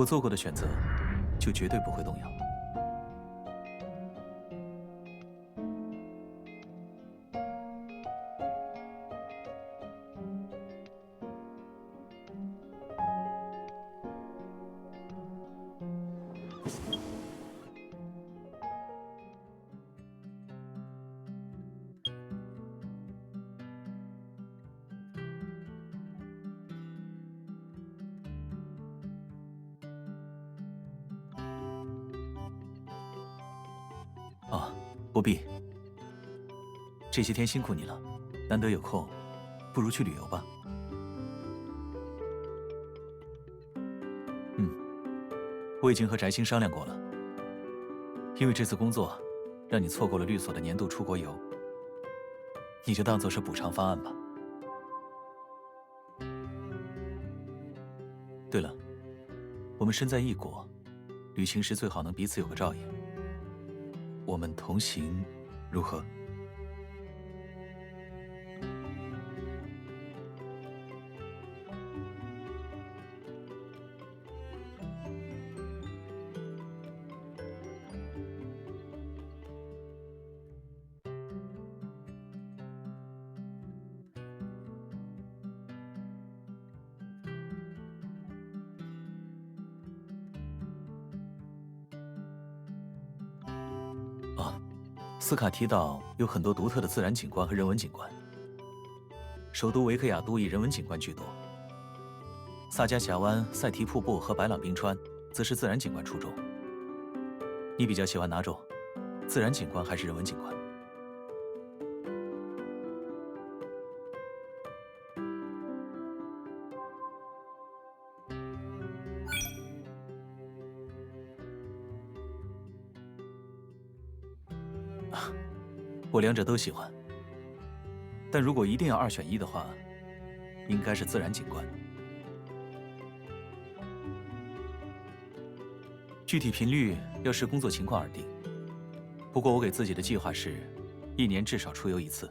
我做过的选择，就绝对不会动摇。啊，不必。这些天辛苦你了，难得有空，不如去旅游吧。嗯，我已经和翟星商量过了，因为这次工作，让你错过了律所的年度出国游，你就当做是补偿方案吧。对了，我们身在异国，旅行时最好能彼此有个照应。我们同行，如何？啊，斯卡提岛有很多独特的自然景观和人文景观。首都维克雅都以人文景观居多，萨加峡湾、塞提瀑布和白朗冰川则是自然景观出众。你比较喜欢哪种？自然景观还是人文景观？我两者都喜欢，但如果一定要二选一的话，应该是自然景观。具体频率要视工作情况而定，不过我给自己的计划是，1年至少出游1次。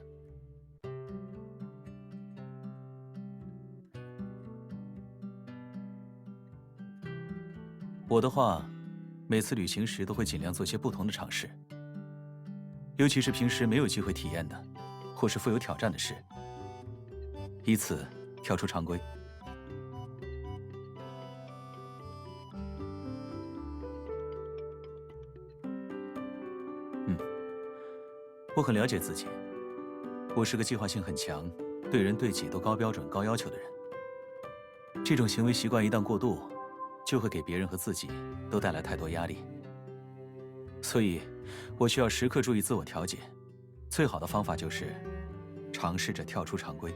我的话，每次旅行时都会尽量做些不同的尝试，尤其是平时没有机会体验的，或是富有挑战的事，以此跳出常规。我很了解自己，我是个计划性很强、对人对己都高标准、高要求的人。这种行为习惯一旦过度，就会给别人和自己都带来太多压力。所以，我需要时刻注意自我调节。最好的方法就是尝试着跳出常规。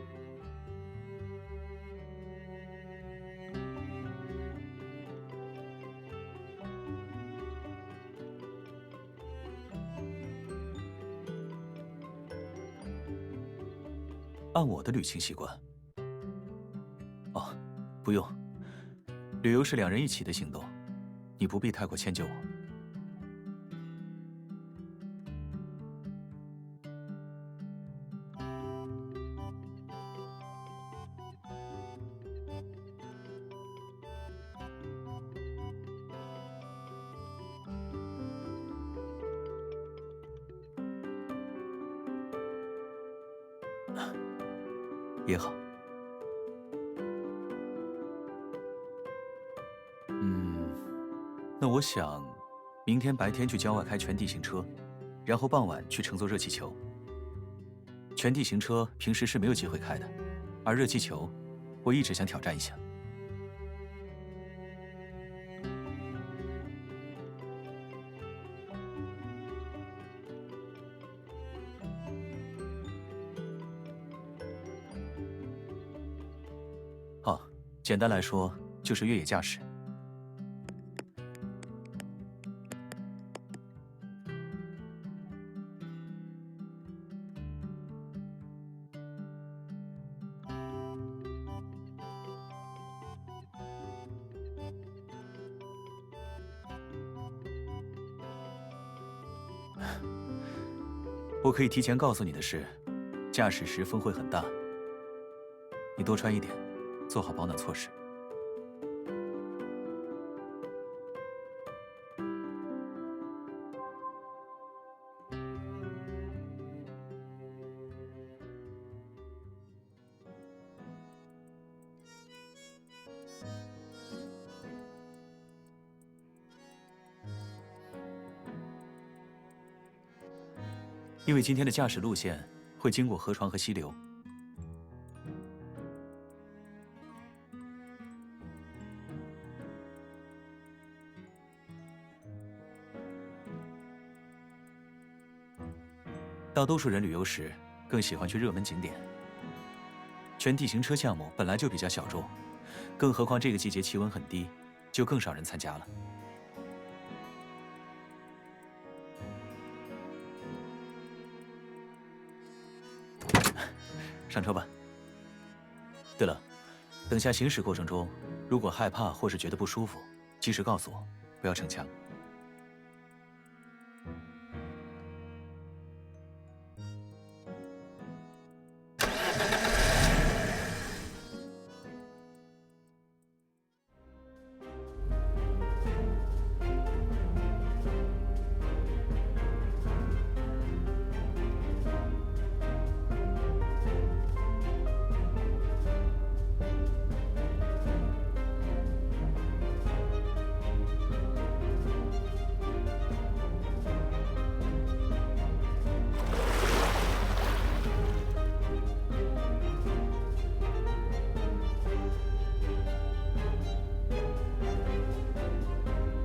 按我的旅行习惯，哦，不用，旅游是2人一起的行动，你不必太过迁就我。也好。那我想，明天白天去郊外开全地形车，然后傍晚去乘坐热气球。全地形车平时是没有机会开的，而热气球，我一直想挑战一下。哦，简单来说就是越野驾驶。我可以提前告诉你的是，驾驶时风会很大，你多穿一点，做好保暖措施。因为今天的驾驶路线会经过河床和溪流。大多数人旅游时更喜欢去热门景点。全地形车项目本来就比较小众，更何况这个季节气温很低，就更少人参加了。上车吧。对了，等下行驶过程中，如果害怕或是觉得不舒服，及时告诉我，不要逞强。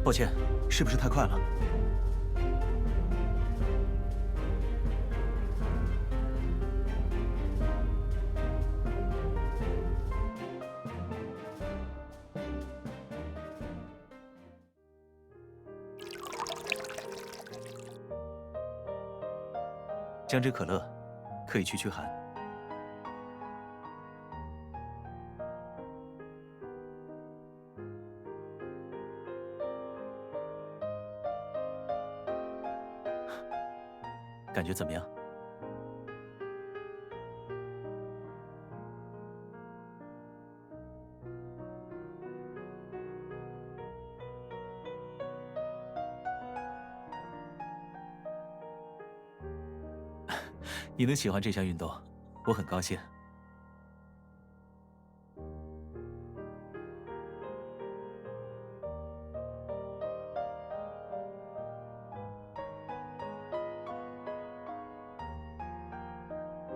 抱歉，是不是太快了？姜汁可乐，可以去驱寒。感觉怎么样？你能喜欢这项运动，我很高兴。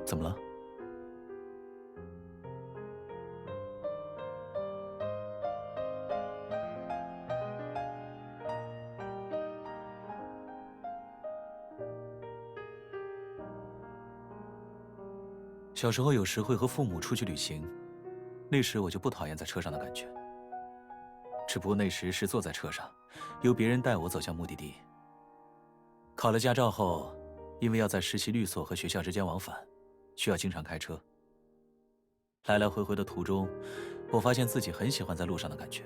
怎么了？小时候有时会和父母出去旅行，那时我就不讨厌在车上的感觉。只不过那时是坐在车上，由别人带我走向目的地。考了驾照后，因为要在实习律所和学校之间往返，需要经常开车。来来回回的途中，我发现自己很喜欢在路上的感觉。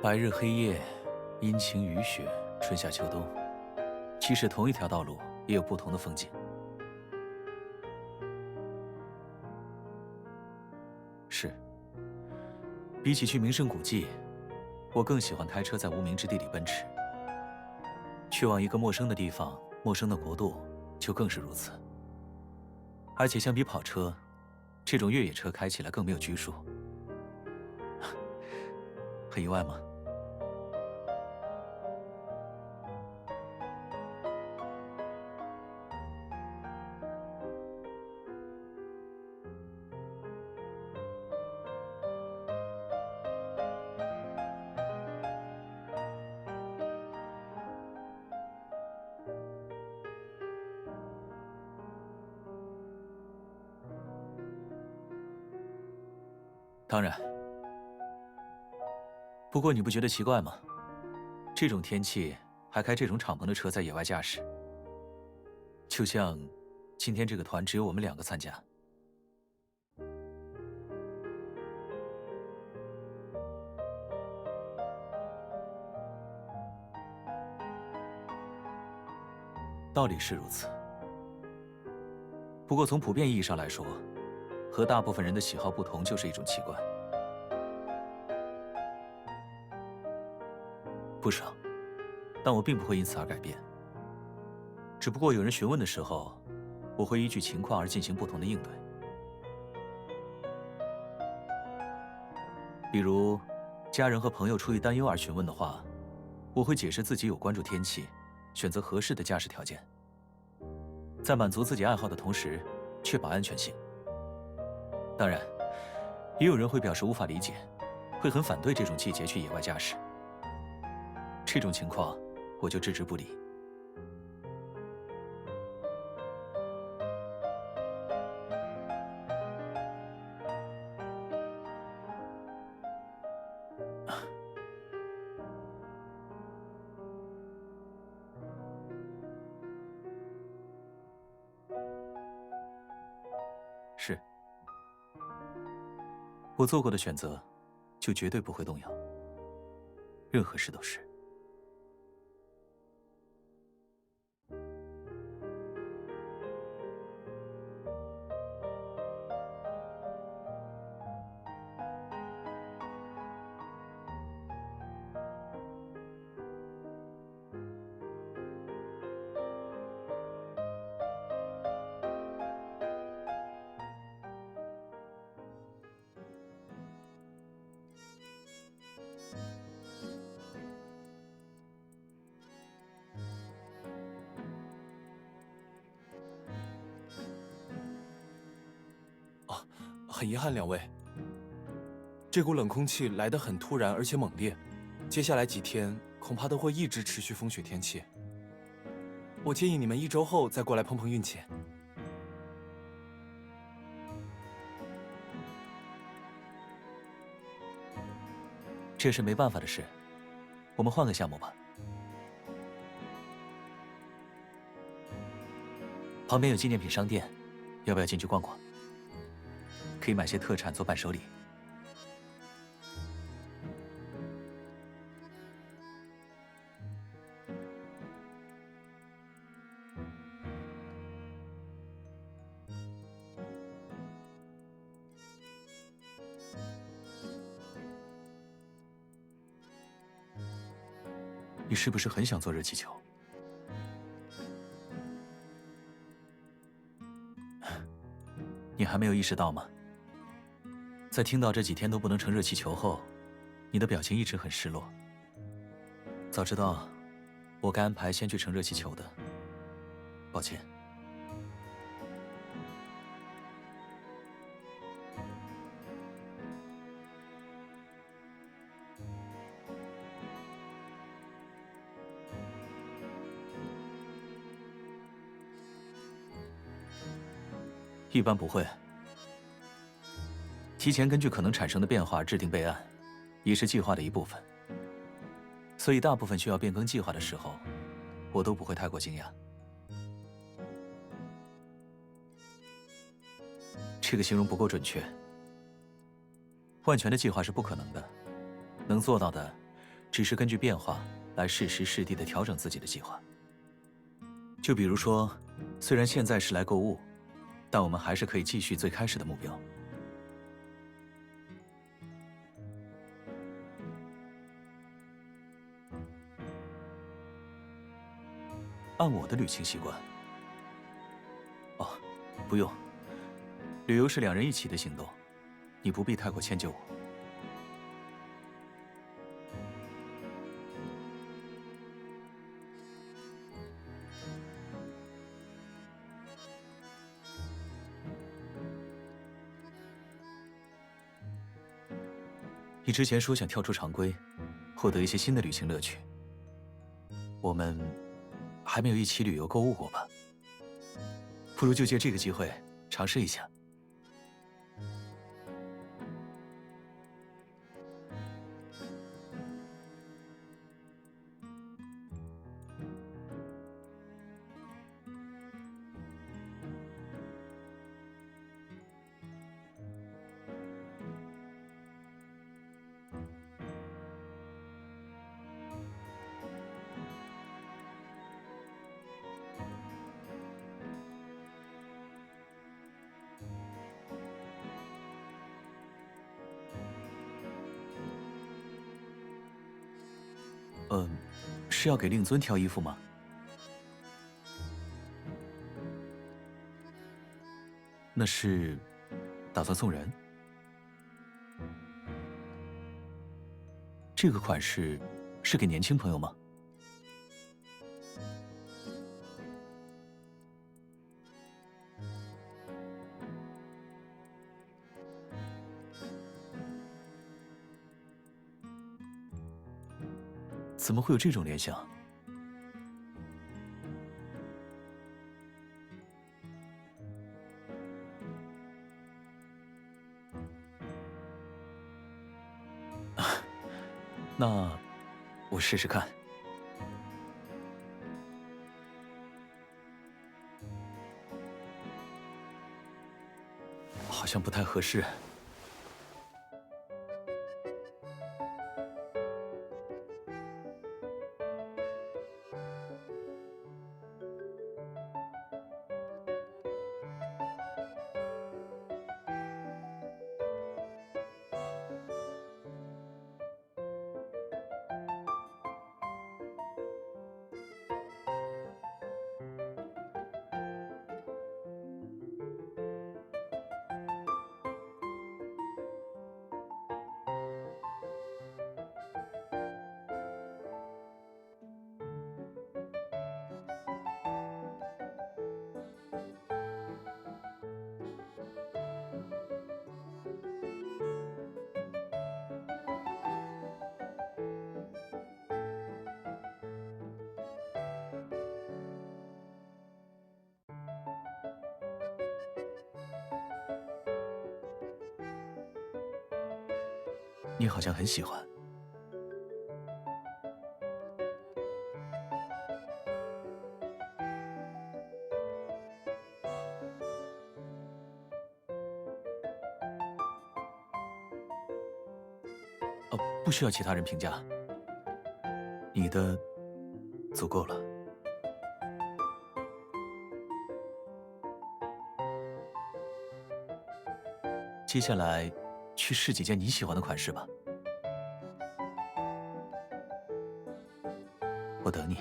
白日黑夜，阴晴雨雪，春夏秋冬，即使同一条道路，也有不同的风景。是，比起去名胜古迹，我更喜欢开车在无名之地里奔驰。去往一个陌生的地方、陌生的国度，就更是如此。而且相比跑车，这种越野车开起来更没有拘束。很意外吗？当然。不过你不觉得奇怪吗？这种天气还开这种敞篷的车在野外驾驶，就像今天这个团只有我们2个参加。道理是如此，不过从普遍意义上来说，和大部分人的喜好不同就是一种奇怪。不少，但我并不会因此而改变。只不过有人询问的时候，我会依据情况而进行不同的应对。比如，家人和朋友出于担忧而询问的话，我会解释自己有关注天气，选择合适的驾驶条件，在满足自己爱好的同时，确保安全性。当然，也有人会表示无法理解，会很反对这种季节去野外驾驶。这种情况，我就置之不理。是，我做过的选择，就绝对不会动摇。任何事都是。很遗憾，两位，这股冷空气来得很突然而且猛烈，接下来几天恐怕都会一直持续风雪天气。我建议你们1周后再过来碰碰运气。这是没办法的事，我们换个项目吧。旁边有纪念品商店，要不要进去逛逛？可以买些特产做伴手礼。你是不是很想坐热气球？你还没有意识到吗？在听到这几天都不能乘热气球后，你的表情一直很失落。早知道我该安排先去乘热气球的，抱歉。一般不会。提前根据可能产生的变化制定备案，也是计划的一部分。所以大部分需要变更计划的时候，我都不会太过惊讶。这个形容不够准确。万全的计划是不可能的，能做到的，只是根据变化来适时适地地调整自己的计划。就比如说，虽然现在是来购物，但我们还是可以继续最开始的目标。按我的旅行习惯，哦，不用。旅游是2人一起的行动，你不必太过迁就我。你之前说想跳出常规，获得一些新的旅行乐趣。我们还没有一起旅游购物过吧？不如就借这个机会尝试一下。是要给令尊挑衣服吗？那是打算送人？这个款式是给年轻朋友吗？怎么会有这种联想？那我试试看。好像不太合适。你好像很喜欢。不需要其他人评价，你的足够了。接下来，去试几件你喜欢的款式吧。我等你。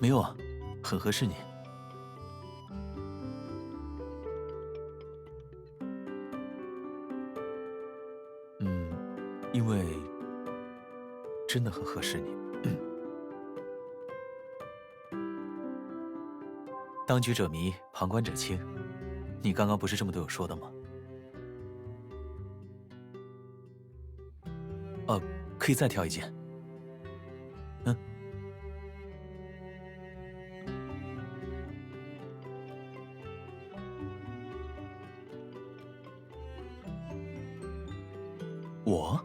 没有啊，很合适你。因为真的很合适你。当局者迷，旁观者清。你刚刚不是这么对我说的吗？可以再挑一件。我？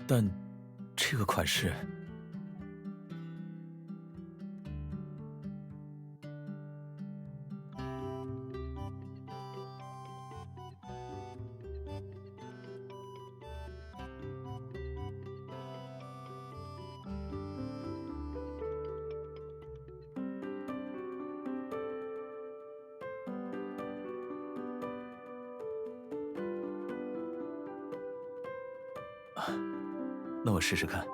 但这个款式，那我试试看。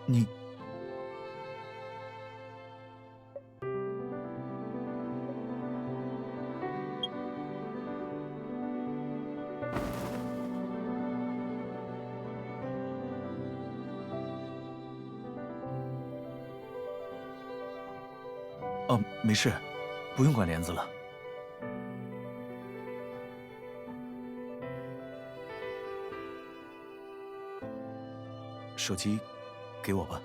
你哦，没事，不用管帘子了。手机，给我吧。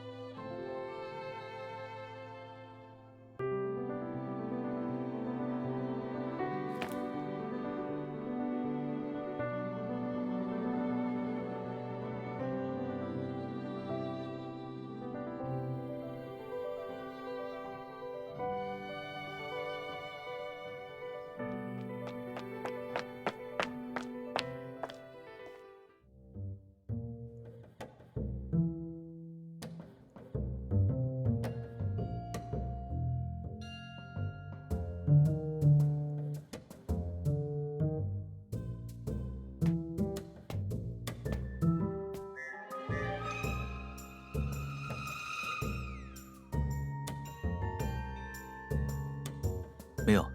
没有，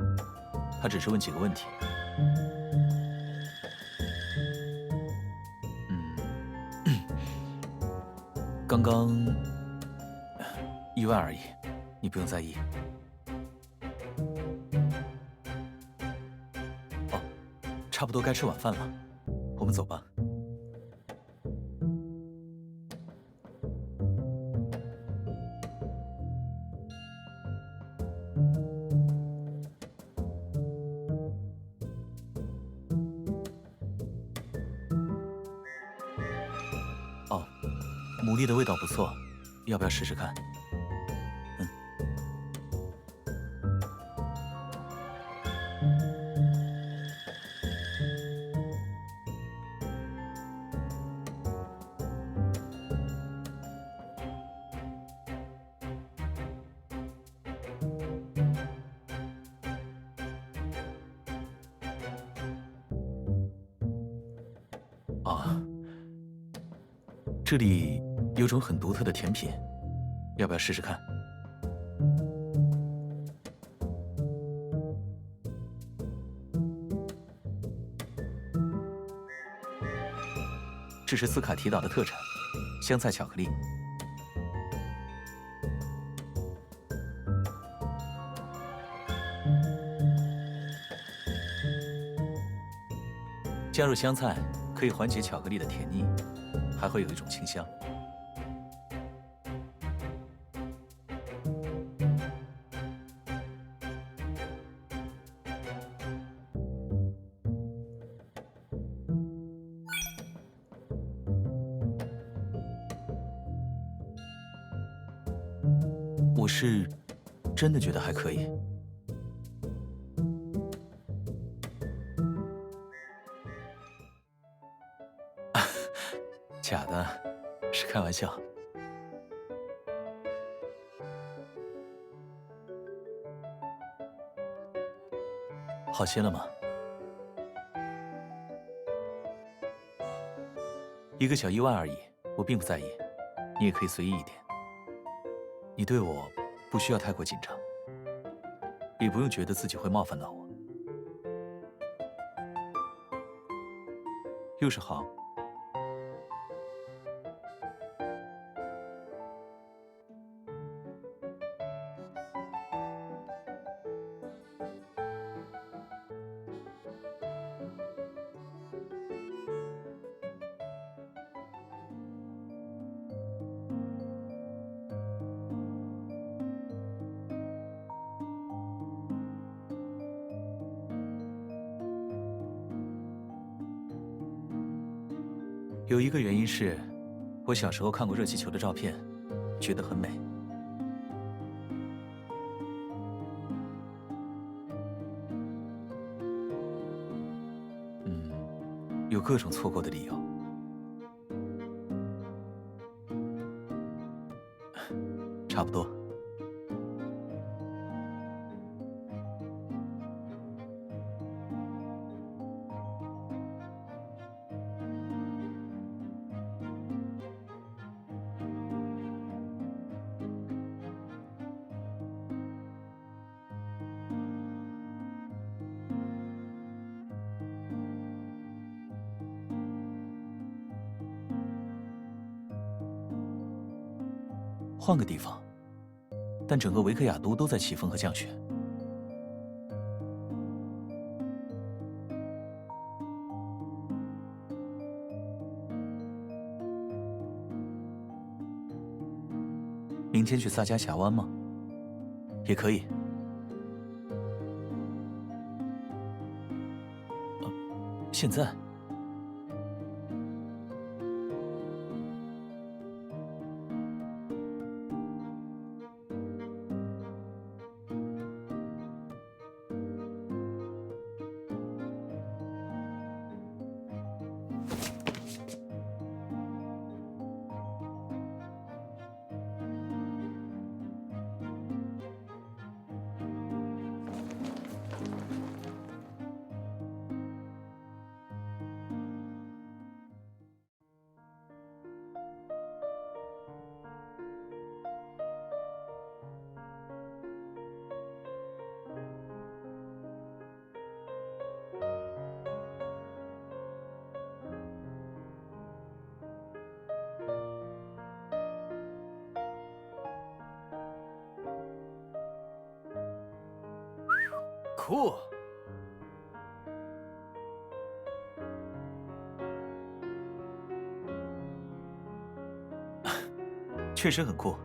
他只是问几个问题。刚刚意外而已，你不用在意。哦，差不多该吃晚饭了，我们走吧。哦，牡蛎的味道不错，要不要试试看？啊，这里有种很独特的甜品，要不要试试看？这是斯卡提岛的特产，香菜巧克力。加入香菜可以缓解巧克力的甜腻，还会有一种清香。我是真的觉得还可以。假的，是开玩笑。好些了吗？一个小意外而已，我并不在意，你也可以随意一点。你对我不需要太过紧张，也不用觉得自己会冒犯到我。又是好。有一个原因是，我小时候看过热气球的照片，觉得很美。有各种错过的理由。差不多。换个地方，但整个维克雅都都在起风和降雪。明天去萨迦峡湾吗？也可以。现在？酷！确实很酷。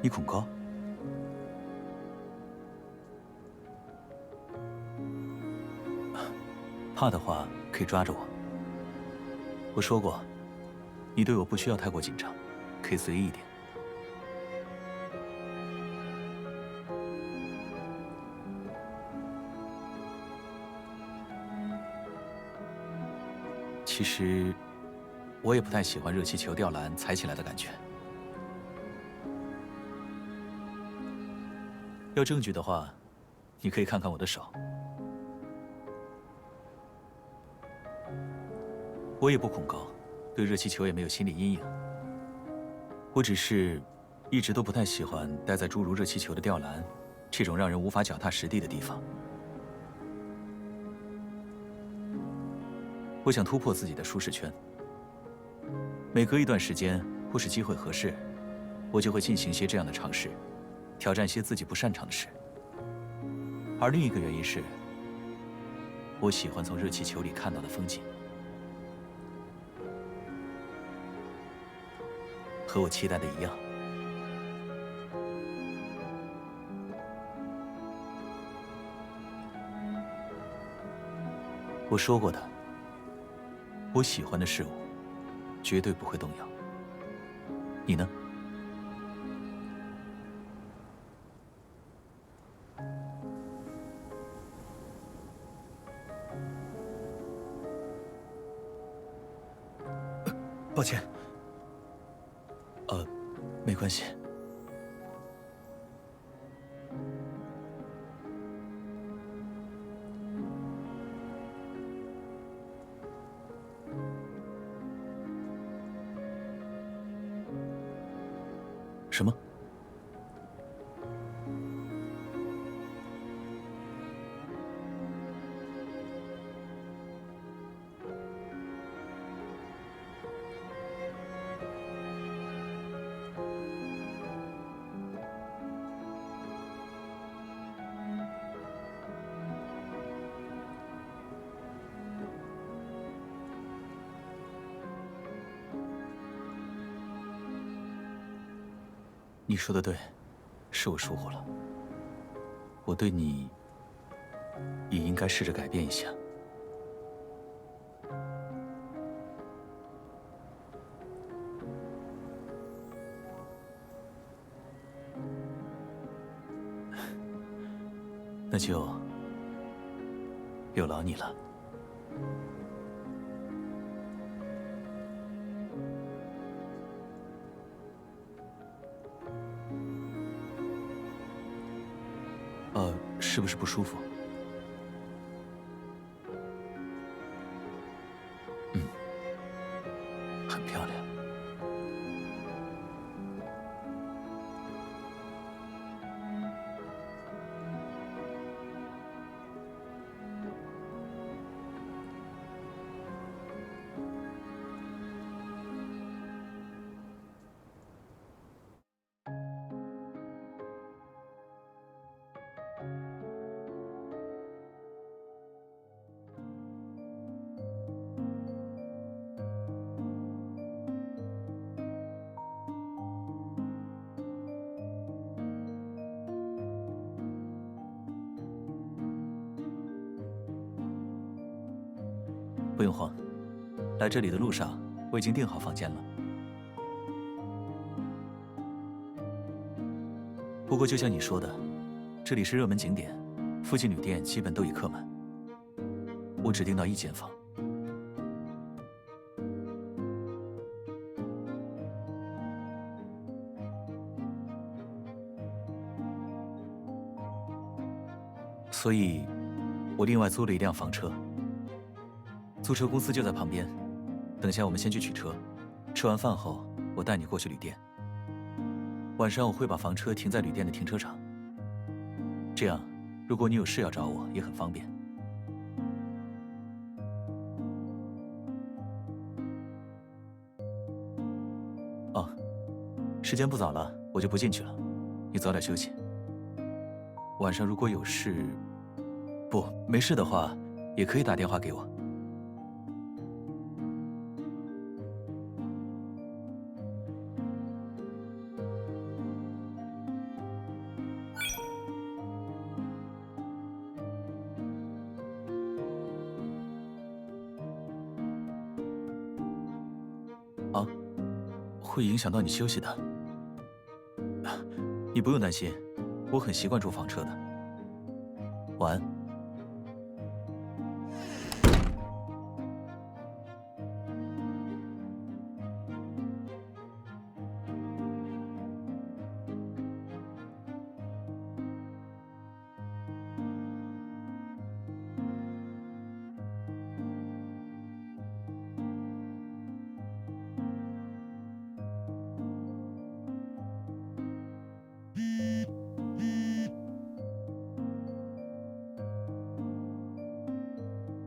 你恐高？怕的话可以抓着我。我说过，你对我不需要太过紧张，可以随意一点。其实，我也不太喜欢热气球吊篮踩起来的感觉。要证据的话，你可以看看我的手。我也不恐高，对热气球也没有心理阴影。我只是一直都不太喜欢待在诸如热气球的吊篮这种让人无法脚踏实地的地方。我想突破自己的舒适圈。每隔一段时间或是机会合适，我就会进行些这样的尝试。挑战些自己不擅长的事，而另一个原因是，我喜欢从热气球里看到的风景，和我期待的一样。我说过的，我喜欢的事物，绝对不会动摇。你呢？抱歉。没关系。什么？你说的对，是我疏忽了。我对你也应该试着改变一下。那就有劳你了。是不是不舒服？很漂亮。不用慌，来这里的路上我已经订好房间了。不过就像你说的，这里是热门景点，附近旅店基本都已客满。我只订到1间房。所以，我另外租了一辆房车。租车公司就在旁边，等下我们先去取车，吃完饭后我带你过去旅店。晚上我会把房车停在旅店的停车场，这样如果你有事要找我也很方便。哦，时间不早了，我就不进去了，你早点休息。晚上如果有事，没事的话，也可以打电话给我。啊，会影响到你休息的。你不用担心，我很习惯住房车的。晚安。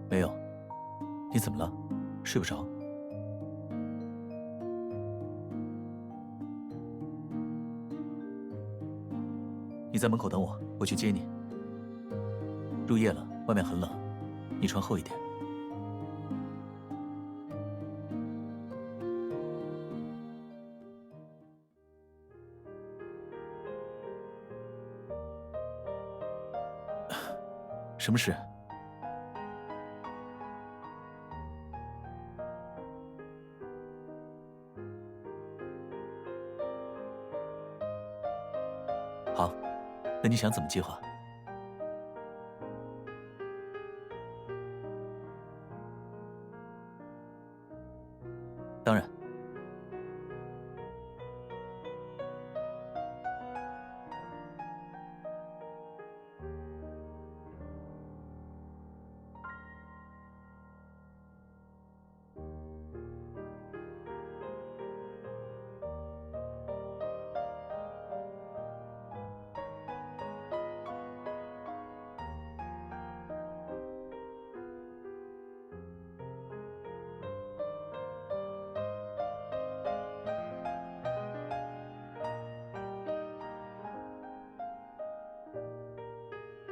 没有，你怎么了？睡不着？你在门口等我，我去接你。入夜了，外面很冷，你穿厚一点。什么事？好，那你想怎么计划？当然。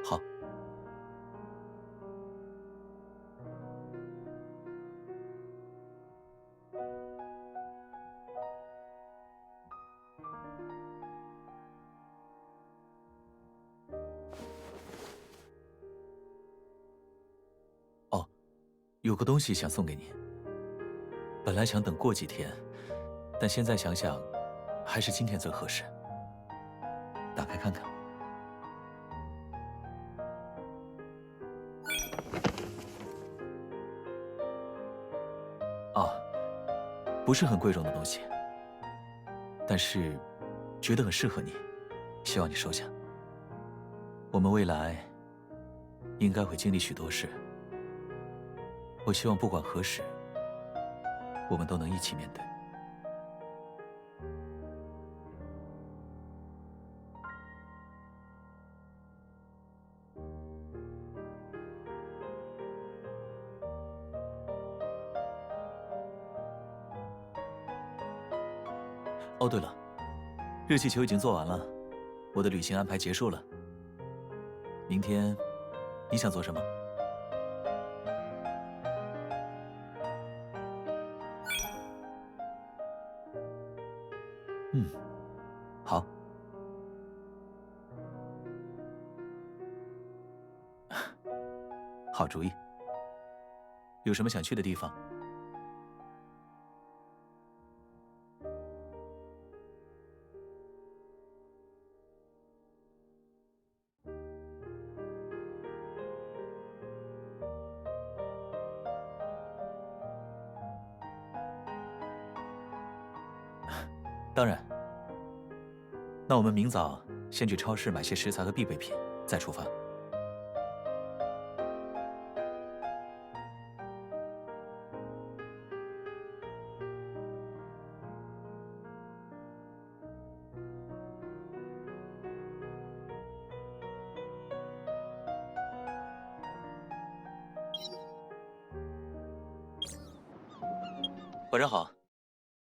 好。哦，有个东西想送给你。本来想等过几天，但现在想想，还是今天最合适。打开看看。啊，不是很贵重的东西，但是觉得很适合你，希望你收下。我们未来应该会经历许多事。我希望不管何时，我们都能一起面对。哦，对了，热气球已经做完了，我的旅行安排结束了。明天，你想做什么？嗯，好，好主意。有什么想去的地方？当然，那我们明早先去超市买些食材和必备品，再出发。晚上好，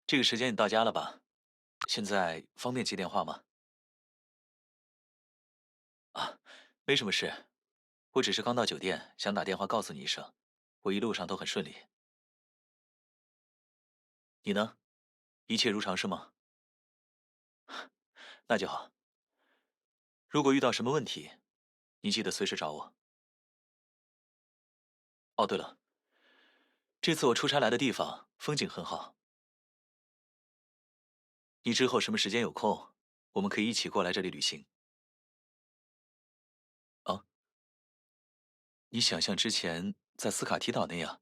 这个时间你到家了吧？现在方便接电话吗？啊，没什么事，我只是刚到酒店，想打电话告诉你一声，我一路上都很顺利。你呢？一切如常是吗？那就好。如果遇到什么问题，你记得随时找我。哦，对了，这次我出差来的地方风景很好，你之后什么时间有空，我们可以一起过来这里旅行。啊，你想像之前在斯卡提岛那样，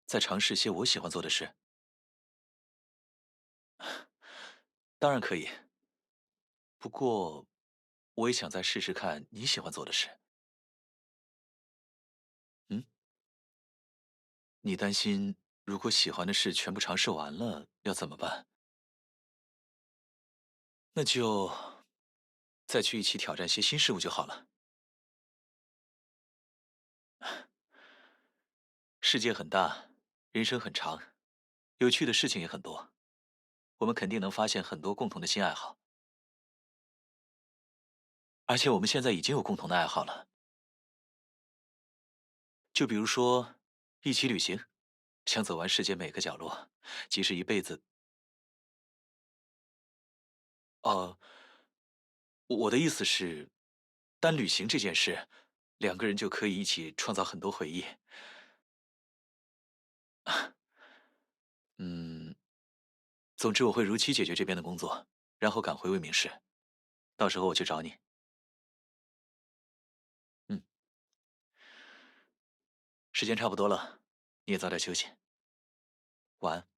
再尝试些我喜欢做的事？当然可以，不过我也想再试试看你喜欢做的事。嗯，你担心如果喜欢的事全部尝试完了要怎么办？那就再去一起挑战些新事物就好了。世界很大，人生很长，有趣的事情也很多，我们肯定能发现很多共同的新爱好。而且我们现在已经有共同的爱好了，就比如说一起旅行，想走完世界每个角落，即使一辈子。呃，我的意思是，单旅行这件事，两个人就可以一起创造很多回忆。嗯，总之我会如期解决这边的工作，然后赶回魏明市，到时候我去找你。嗯，时间差不多了，你也早点休息，晚安。